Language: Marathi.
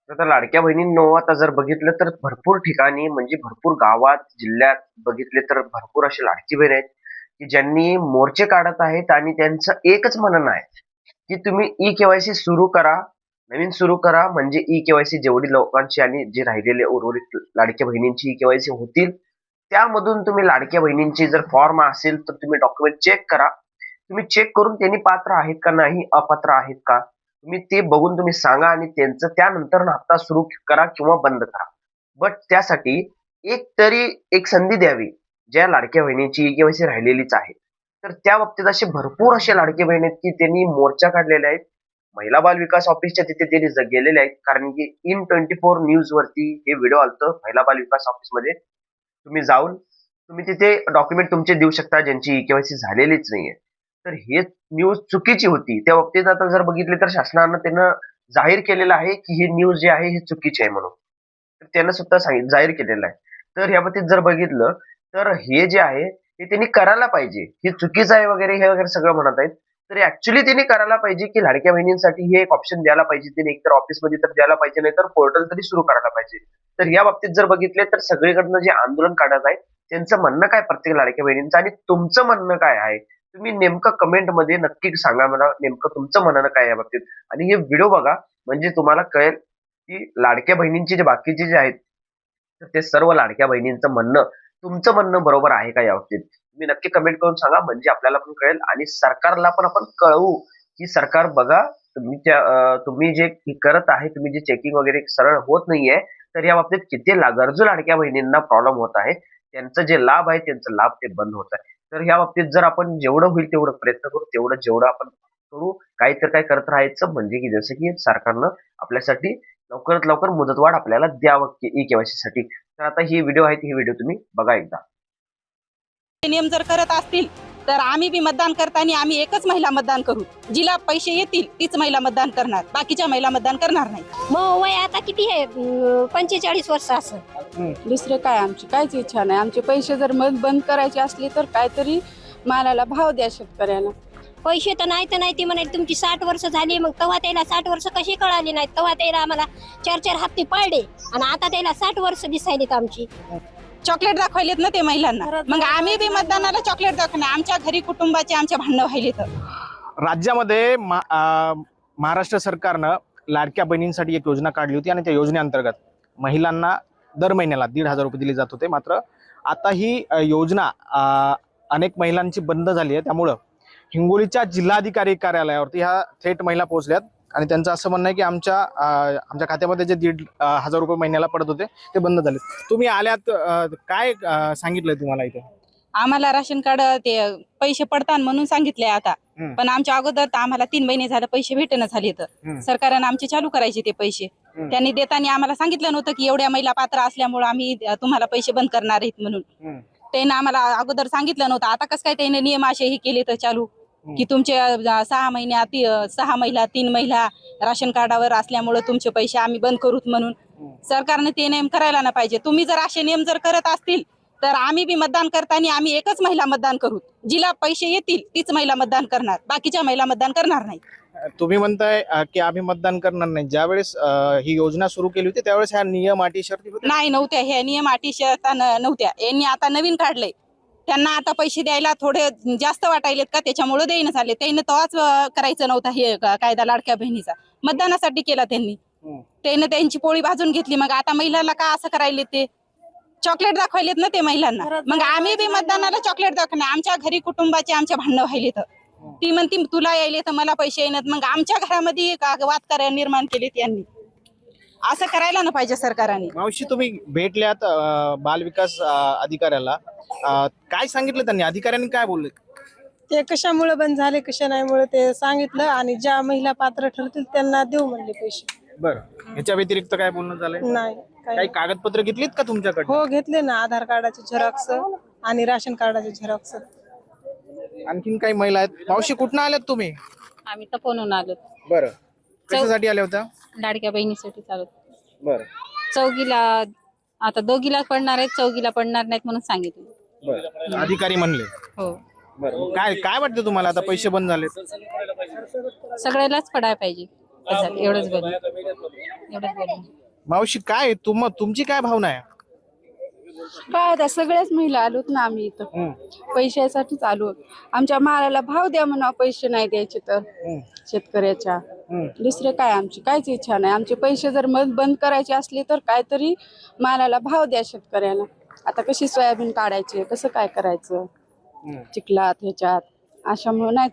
आता लाडक्या बहिणींनो, आता जर बघितलं तर भरपूर ठिकाणी म्हणजे भरपूर गावात, जिल्ह्यात बघितले तर भरपूर असे लाडकी बहीण आहेत, की ज्यांनी मोर्चे काढत आहेत आणि त्यांचं एकच म्हणणं आहे, की तुम्ही ई-के-वाय-सी सुरू करा, नवीन सुरू करा म्हणजे ई-के-वाय-सी जेवढी लोकांची आणि जे राहिलेले उर्वरित लाडक्या बहिणींची ई-के-वाय-सी होतील, त्यामधून तुम्ही लाडक्या बहिणींची जर फॉर्म असेल तर तुम्ही डॉक्युमेंट चेक करा. तुम्ही चेक करून त्यांनी पात्र आहेत का नाही, अपात्र आहेत का? तुम्ही ते बघून तुम्ही सांगा आणि त्यांचं त्यानंतर हप्ता सुरू करा किंवा बंद करा. बट त्यासाठी एक तरी एक संधी द्यावी, ज्या लाडक्या बहिणीची के-वाय-सी राहिलेलीच आहे. तर त्या बाबतीत असे भरपूर असे लाडके बहीण आहेत, की त्यांनी मोर्चा काढलेले आहेत. महिला बाल विकास ऑफिसच्या तिथे त्यांनी गेलेले आहेत. कारण की इन 24 न्यूज वरती हे व्हिडिओ आलतं महिला बाल विकास ऑफिसमध्ये. तुम्ही जाऊन तुम्ही तिथे डॉक्युमेंट तुमचे देऊ शकता ज्यांची के-वाय-सी झालेलीच नाहीये. तर हे न्यूज चुकीची होती. त्या बाबतीत आता जर बघितले तर शासनानं त्यानं जाहीर केलेलं आहे, की ही न्यूज जी आहे ही चुकीची आहे म्हणून. तर त्यानं स्वतः जाहीर केलेलं आहे. तर या बाबतीत जर बघितलं तर हे जे आहे हे त्यांनी करायला पाहिजे. हे चुकीचं आहे वगैरे हे वगैरे सगळं म्हणत आहेत. तर ॲक्चुअली त्यांनी करायला पाहिजे, की लाडक्या बहिणींसाठी हे एक ऑप्शन द्यायला पाहिजे. त्यांनी एकतर ऑफिसमध्ये तर द्यायला पाहिजे, नाहीतर पोर्टल तरी सुरू करायला पाहिजे. तर या बाबतीत जर बघितले तर सगळीकडनं जे आंदोलन काढत आहे, त्यांचं म्हणणं काय प्रत्येक लाडक्या बहिणींचं आणि तुमचं म्हणणं काय आहे? तुम्ही नेमकं कमेंटमध्ये नक्की सांगा मला नेमकं तुमचं म्हणणं काय आहे या बाबतीत आणि हे व्हिडिओ बघा म्हणजे तुम्हाला कळेल, की लाडक्या बहिणींचे जे बाकीचे जे आहेत, तर ते सर्व लाडक्या बहिणींचं म्हणणं, तुमचं म्हणणं बरोबर आहे का या बाबतीत? तुम्ही नक्की कमेंट करून सांगा म्हणजे आपल्याला पण कळेल आणि सरकारला पण आपण कळवू, की सरकार बघा तुम्ही जे करत आहे, तुम्ही जे चेकिंग वगैरे सरळ होत नाहीये, तर या बाबतीत किती गरजू लाडक्या बहिणींना प्रॉब्लेम होत आहे. त्यांचा जे लाभ आहे, त्यांचा लाभ ते बंद होत आहे. तर ह्या बाबतीत जर आपण जेवढं होईल तेवढं प्रयत्न करू, तेवढं जेवढं आपण करू, काही तर काही करत राहायचं म्हणजे की जसं की सरकारनं आपल्यासाठी लवकरात लवकर मुदतवाढ आपल्याला द्यावं ई-के-वाय-सी साठी. तर आता ही व्हिडिओ आहे, ही व्हिडिओ तुम्ही बघा एकदा. नियम जर करत असतील तर आम्ही बी मतदान करताना आम्ही एकच महिला मतदान करू. जिला पैसे येतील तीच महिला मतदान करणार, बाकीच्या महिला मतदान करणार नाही. मग वय आता किती आहे? 45 वर्ष असं. दुसरे काय आमची काहीच इच्छा नाही. आमचे पैसे जर बंद करायचे असले तर काहीतरी मालाला भाव द्या शेतकऱ्यांना. पैसे तर नाही ती म्हणाली तुमची 60 वर्ष झाली. मग तेव्हा त्याला 60 वर्ष कशी कळाली नाही? तेव्हा त्याला आम्हाला 4 हप्ते पडले आणि आता त्याला 60 वर्ष दिसायलीत आमची. चॉकलेट दाखवायलेत ना ते महिलांना, मग आम्ही बी मतदानाला चॉकलेट दाखवणार. आमच्या घरी कुटुंबाचे आमच्या भांडणं व्हायले तर राज्यामध्ये महाराष्ट्र सरकारनं लाडक्या बहिणींसाठी एक योजना काढली होती आणि त्या योजनेअंतर्गत महिलांना दर महिन्याला 1,500 रुपये दिले जात होते. मात्र आता ही योजना अनेक महिलांची बंद झाली आहे. त्यामुळं हिंगोलीच्या जिल्हाधिकारी कार्यालयावरती ह्या थेट महिला पोहोचल्यात आणि त्यांचं असं म्हणणं आहे की आमच्या खात्यामध्ये जे 1,500 रुपये महिन्याला पडत होते ते बंद झाले. तुम्ही आल्यात, काय सांगितलंय तुम्हाला इथे? आम्हाला राशन कार्ड ते पैसे पडतात म्हणून सांगितलंय आता. पण आमच्या अगोदर तर आम्हाला 3 महिने झाले पैसे भेटणं झाले. तर सरकारनं आमचे चालू करायचे ते पैसे. त्यांनी देताना आम्हाला सांगितलं नव्हतं की एवढ्या महिला पात्र असल्यामुळे आम्ही तुम्हाला पैसे बंद करणार आहेत म्हणून. त्यानं आम्हाला अगोदर सांगितलं नव्हतं. आता कसं काय त्याने नियम असे हे केले तर चालू की तुमचे 6 महिन्यात 6 महिला 3 महिला राशन कार्डावर असल्यामुळे तुमचे पैसे आम्ही बंद करूत म्हणून. सरकारने ते नियम करायला नाही पाहिजे. तुम्ही जर असे नियम जर करत असतील तर आम्ही बी मतदान करताना आम्ही एकच महिला मतदान करू. जिला पैसे येतील तीच महिला मतदान करणार, बाकीच्या महिला मतदान करणार नाही. तुम्ही म्हणताय की आम्ही मतदान करणार नाही. ज्यावेळेस ही योजना सुरू केली होती त्यावेळेस ह्या नियम अटी शर्ती होत्या? नाही, नव्हत्या. ह्या नियम अटी शर्ती नव्हत्या. यांनी आता नवीन काढलंय. त्यांना आता पैसे द्यायला थोडे जास्त वाटायलेत का त्याच्यामुळे देईन झाले. त्यांनी तेव्हाच करायचं नव्हता हे कायदा लाडक्या बहिणीचा. मतदानासाठी केला त्यांनी. त्यानं त्यांची पोळी भाजून घेतली. मग आता महिलांना का असं करायले? ते चॉकलेट दाखवायलेत ना ते महिलांना. मग आम्ही बी मतदानाला चॉकलेट दाखवणार. आमच्या घरी कुटुंबाचे आमच्या भांडणं व्हायले तर ती म्हणती तुला यायले तर मला पैसे येणार. मग आमच्या घरामध्ये वाद करायला निर्माण केलेत यांनी. असं करायला ना पाहिजे सरकारने. मावशी, तुम्ही भेटल्यात बाल विकास अधिकाऱ्याला, काय सांगितलं त्यांनी? अधिकाऱ्यांनी काय बोलले? ते कशामुळे बंद झाले कशा नाही मुळे ते सांगितलं आणि ज्या महिला पात्र ठरतील त्यांना देऊ म्हणले पैसे. बरं, ह्याच्या व्यतिरिक्त काय बोलणं झालंय? नाही काही कागदपत्र घेतलीत का तुमच्याकडे? हो, घेतले ना. आधार कार्डाचे झेरॉक्स आणि राशन कार्डाचे झेरॉक्स. आणखीन काही महिला आहेत? मावशी, कुठनं आल्यात तुम्ही? आम्ही तपोनून आलो. बरं, कशासाठी आल्या होत्या? लाडक्या बहिणीसाठी चालत. बरं चौघीला आता दोघीला पडणार आहेत, चौघीला पडणार नाहीत म्हणून सांगितलं. बरं, अधिकारी म्हणले. हो, बरं, काय काय वाटतं तुम्हाला आता पैसे बंद झाले? सगळ्यालाच पडायला पाहिजे. बस झालं, एवढंच बोलले. मावशी काय तुमची काय भावना आहे? काय आता सगळ्याच महिला आलोत ना आम्ही इथं पैशासाठीच आलो. आमच्या मालाला भाव द्या म्हणा, पैसे नाही द्यायचे तर शेतकऱ्याच्या. दुसरे काय आमची काहीच इच्छा नाही. आमचे पैसे जर बंद करायचे असले तर काहीतरी मालाला भाव द्या शेतकऱ्याला. आता कशी सोयाबीन काढायची, कसं काय करायचं चिखलात ह्याच्यात, अशामुळे नाही